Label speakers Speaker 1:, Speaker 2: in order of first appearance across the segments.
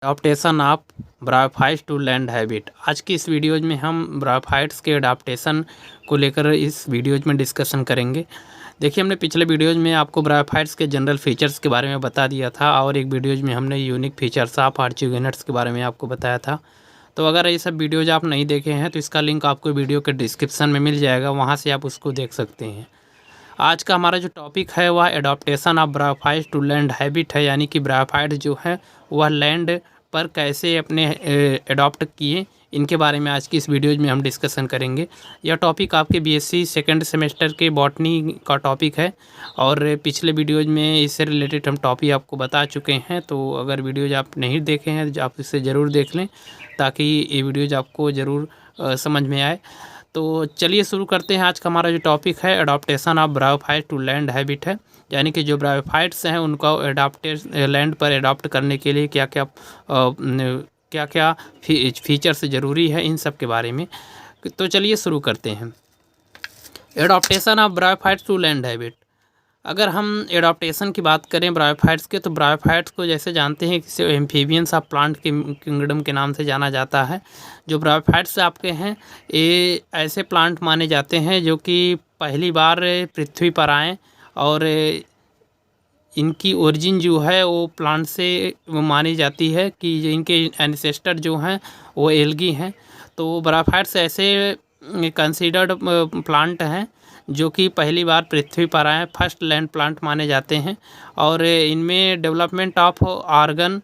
Speaker 1: Adaptation of bryophytes to land habit. आज की इस वीडियोज में हम ब्रायोफाइट्स के अडॉप्टेशन को लेकर इस वीडियोज में डिस्कशन करेंगे। देखिए, हमने पिछले वीडियोज में आपको ब्रायोफाइट्स के जनरल फीचर्स के बारे में बता दिया था और एक वीडियोज में हमने यूनिक फीचर्स ऑफ आर्चियोगेनेट्स के बारे में आपको बताया था। तो अगर ये सब वीडियोज आप नहीं देखे हैं तो इसका लिंक आपको वीडियो के डिस्क्रिप्शन में मिल जाएगा, वहाँ से आप उसको देख सकते हैं। आज का हमारा जो टॉपिक है वह adaptation of bryophytes to land habit है, यानी कि ब्रायोफाइट जो है वह लैंड पर कैसे अपने एडॉप्ट किए, इनके बारे में आज की इस वीडियो में हम डिस्कशन करेंगे। यह टॉपिक आपके बीएससी सेकेंड सेमेस्टर के बॉटनी का टॉपिक है और पिछले वीडियोज में इससे रिलेटेड हम टॉपिक आपको बता चुके हैं। तो अगर वीडियोज आप नहीं देखे हैं तो आप इसे ज़रूर देख लें ताकि ये वीडियोज आपको ज़रूर समझ में आए। तो चलिए शुरू करते हैं। आज का हमारा जो टॉपिक है adaptation of bryophyte to land habit है, यानी कि जो ब्रायोफाइट्स हैं उनको लैंड पर एडॉप्ट करने के लिए क्या क्या फीचर्स ज़रूरी है, इन सब के बारे में। तो चलिए शुरू करते हैं। Adaptation of bryophytes to land habit. अगर हम एडॉप्टेशन की बात करें ब्रायोफाइट्स के, तो ब्रायोफाइट्स को जैसे जानते हैं कि एम्फीबियंस ऑफ प्लांट किंगडम के नाम से जाना जाता है। जो ब्रायोफाइट्स आपके हैं ये ऐसे प्लांट माने जाते हैं जो कि पहली बार पृथ्वी पर आए और इनकी ओरिजिन जो है वो प्लांट से मानी जाती है कि इनके एंसेस्टर जो हैं वो एल्गी हैं। तो ब्रायोफाइट्स ऐसे कंसीडर्ड प्लांट हैं जो कि पहली बार पृथ्वी पर आए, फर्स्ट लैंड प्लांट माने जाते हैं और इनमें development of organ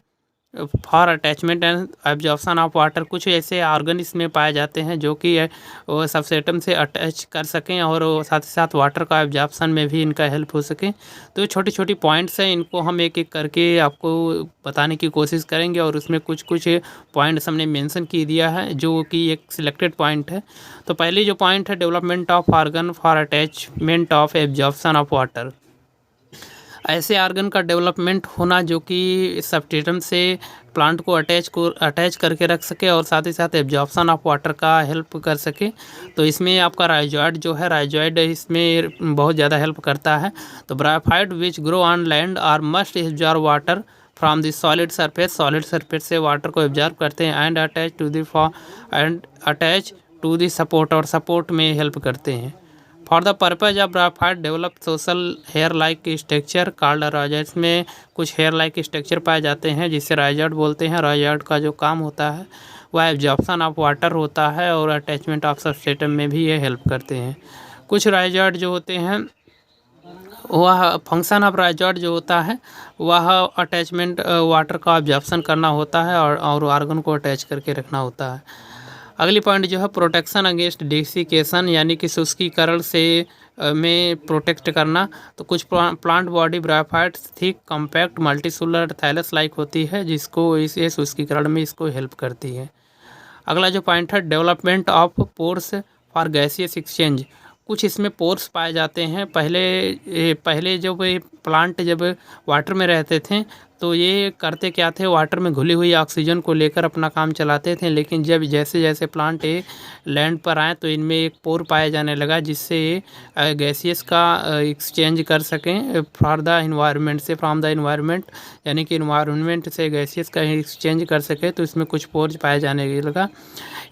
Speaker 1: for attachment and absorption of water, कुछ ऐसे ऑर्गन इसमें पाए जाते हैं जो कि वो सबस्ट्रेटम से अटैच कर सकें और साथ ही साथ वाटर का एब्जॉर्प्शन में भी इनका हेल्प हो सके। तो छोटी छोटी पॉइंट्स हैं, इनको हम एक एक करके आपको बताने की कोशिश करेंगे और उसमें कुछ कुछ पॉइंट्स हमने मेंशन की दिया है जो कि एक सिलेक्टेड पॉइंट है। तो पहली जो पॉइंट है development of organ for attachment of absorption of water. ऐसे ऑर्गन का डेवलपमेंट होना जो कि सबस्ट्रेटम से प्लांट को अटैच करके रख सके और साथ ही साथ एब्जॉर्प्शन ऑफ वाटर का हेल्प कर सके। तो इसमें आपका राइजोइड जो है, राइजोइड इसमें बहुत ज़्यादा हेल्प करता है। तो bryophyte which grow on land are must absorb water from the solid surface से वाटर को एब्जॉर्ब करते हैं and attach to the support, और सपोर्ट में हेल्प करते हैं। For the purpose of bryophyte develop social hair like structure called rhizoid. में कुछ हेयर लाइक स्ट्रक्चर पाए जाते हैं जिससे राइजोइड बोलते हैं। राइजोइड का जो काम होता है वह एब्जॉर्प्शन ऑफ वाटर होता है और अटैचमेंट ऑफ सबस्ट्रेटम में भी ये हेल्प करते हैं। कुछ राइजोइड जो होते हैं वह फंक्शन ऑफ राइजोइड जो होता है वह अटैचमेंट वाटर का एब्जॉर्प्शन करना होता है और ऑर्गन को अटैच करके रखना होता है। अगली पॉइंट जो है प्रोटेक्शन अगेंस्ट डेसिकेशन, यानी कि शुष्कीकरण से में प्रोटेक्ट करना। तो कुछ plant body bryophytes thick compact multicellular thallus like होती है जिसको इसे शुष्कीकरण में इसको हेल्प करती है। अगला जो पॉइंट है development of pores for gaseous exchange. कुछ इसमें पोर्स पाए जाते हैं। पहले जब प्लांट जब वाटर में रहते थे तो ये करते क्या थे, वाटर में घुली हुई ऑक्सीजन को लेकर अपना काम चलाते थे, लेकिन जब जैसे जैसे प्लांट लैंड पर आए तो इनमें एक पोर पाया जाने लगा जिससे ये गैसियस का एक्सचेंज कर सकें फॉर द इन्वायरमेंट से, फ्रॉम द इन्वायरमेंट, यानी कि इन्वायरमेंट से गैसियस का एक्सचेंज कर सके। तो इसमें कुछ पोर्स पाए जाने लगा।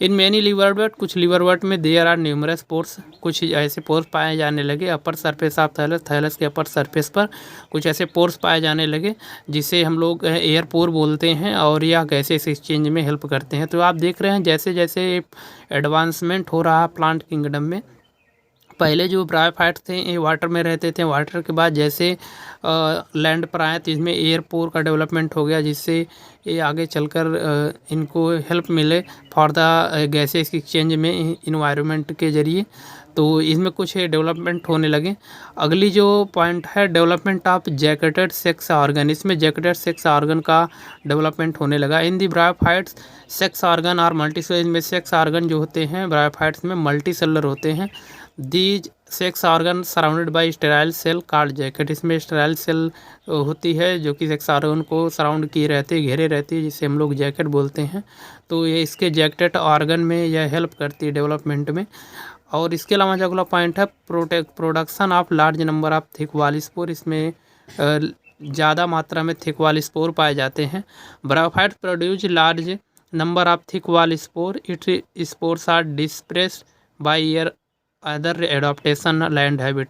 Speaker 1: इन मैनी लिवरवर्ट, कुछ लिवरवर्ट में देयर आर न्यूमरस पोर्स, कुछ ऐसे पोर्स पाए जाने लगे। अपर सरफेस ऑफ थैलस के अपर सरफेस पर कुछ ऐसे पोर्स पाए जाने लगे जिसे हम लोग एयर पोर बोलते हैं और यह गैसेस एक्सचेंज में हेल्प करते हैं। तो आप देख रहे हैं जैसे जैसे एडवांसमेंट हो रहा है प्लांट किंगडम में। पहले जो ब्रायोफाइट थे ये वाटर में रहते थे, वाटर के बाद जैसे लैंड पर आए तो इसमें एयर पोर का डेवलपमेंट हो गया जिससे ये आगे चलकर इनको हेल्प मिले फॉर द गैसेस एक्सचेंज में इन्वायरमेंट के ज़रिए। तो इसमें कुछ डेवलपमेंट होने लगे। अगली जो पॉइंट है development of jacketed sex organ. इसमें जैकेटेड सेक्स ऑर्गन का डेवलपमेंट होने लगा। In the bryophytes sex organ और मल्टीसेलुलर, इनमें सेक्स ऑर्गन जो होते हैं ब्रायोफाइट्स में मल्टीसेलुलर होते हैं। These sex organ surrounded by sterile cell called jacket. इसमें स्टेराइल सेल होती है जो कि सेक्स ऑर्गन को सराउंड किए रहती है, घेरे रहती है, जिसे हम लोग जैकेट बोलते हैं। तो ये इसके जैकेटेड ऑर्गन में यह हेल्प करती है डेवलपमेंट में। और इसके अलावा जो अगला पॉइंट है production of large number of thick wall spore. इसमें ज़्यादा मात्रा में थिक वॉल स्पोर पाए जाते हैं। Bryophytes produce large number of thick wall spore, it spores are dispersed by air other adaptation land habit.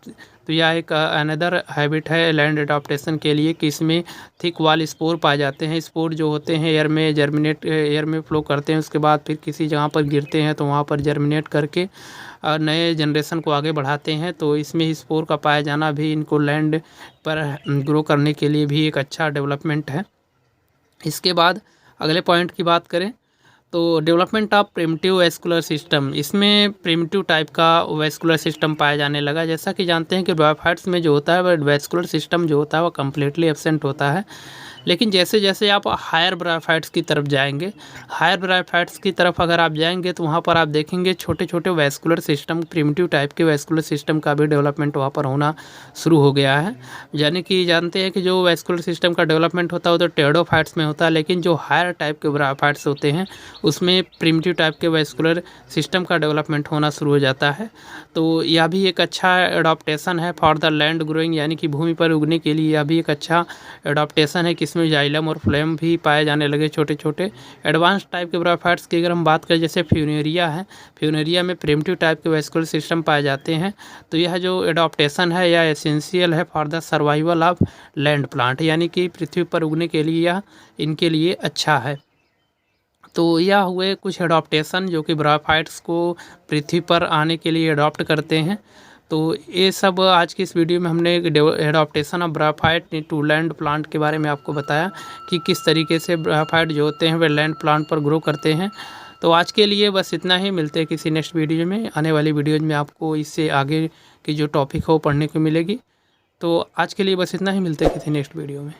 Speaker 1: तो यह एक अनदर हैबिट है लैंड एडाप्टेशन के लिए कि इसमें थिक वॉल स्पोर पाए जाते हैं। स्पोर जो होते हैं एयर में जर्मिनेट, एयर में फ्लो करते हैं, उसके बाद फिर किसी जगह पर गिरते हैं तो वहाँ पर जर्मिनेट करके नए जनरेशन को आगे बढ़ाते हैं। तो इसमें स्पोर का पाया जाना भी इनको लैंड पर ग्रो करने के लिए भी एक अच्छा डेवलपमेंट है। इसके बाद अगले पॉइंट की बात करें तो development of primitive vascular system, इसमें प्रिमिटिव टाइप का वेस्कुलर सिस्टम पाया जाने लगा। जैसा कि जानते हैं कि ब्रायोफाइट्स में जो होता है वह वेस्कुलर सिस्टम जो होता है वह कम्प्लीटली एब्सेंट होता है। लेकिन जैसे जैसे आप हायर ब्रायोफाइट्स की तरफ जाएंगे, हायर ब्रायोफाइट्स की तरफ अगर आप जाएंगे तो वहाँ पर आप देखेंगे छोटे छोटे वेस्कुलर सिस्टम, प्रिमिटिव टाइप के वेस्कुलर सिस्टम का भी डेवलपमेंट वहाँ पर होना शुरू हो गया है। यानी कि जानते हैं कि जो वेस्कुलर सिस्टम का डेवलपमेंट होता है वो तो टेरिडोफाइट्स में होता है, लेकिन जो हायर टाइप के ब्रायोफाइट्स होते हैं उसमें प्रिमिटिव टाइप के वेस्कुलर सिस्टम का डेवलपमेंट होना शुरू हो जाता है। तो यह भी एक अच्छा एडॉप्टेशन है फॉर द लैंड ग्रोइंग, यानी कि भूमि पर उगने के लिए यह भी एक अच्छा एडॉप्टेशन है कि इसमें जाइलम और फ्लेम भी पाए जाने लगे छोटे छोटे। एडवांस टाइप के ब्रायोफाइट्स की अगर हम बात करें जैसे फ्यूनेरिया है, फ्यूनेरिया में प्रिमिटिव टाइप के वेस्कुलर सिस्टम पाए जाते हैं। तो यह जो एडॉप्टेशन है यह एसेंशियल है for the survival of land plant, यानी कि पृथ्वी पर उगने के लिए यह इनके लिए अच्छा है। तो यह हुए कुछ एडॉप्टेशन जो कि ब्रायोफाइट्स को पृथ्वी पर आने के लिए एडॉप्ट करते हैं। तो ये सब आज की इस वीडियो में हमने adaptation of bryophyte to land plant के बारे में आपको बताया कि किस तरीके से ब्रायोफाइट जो होते हैं वे लैंड प्लांट पर ग्रो करते हैं। तो आज के लिए बस इतना ही, मिलते हैं किसी नेक्स्ट वीडियो में। आने वाली वीडियोज में आपको इससे आगे की जो टॉपिक है वो पढ़ने को मिलेगी। तो आज के लिए बस इतना ही, मिलते हैं किसी नेक्स्ट वीडियो में।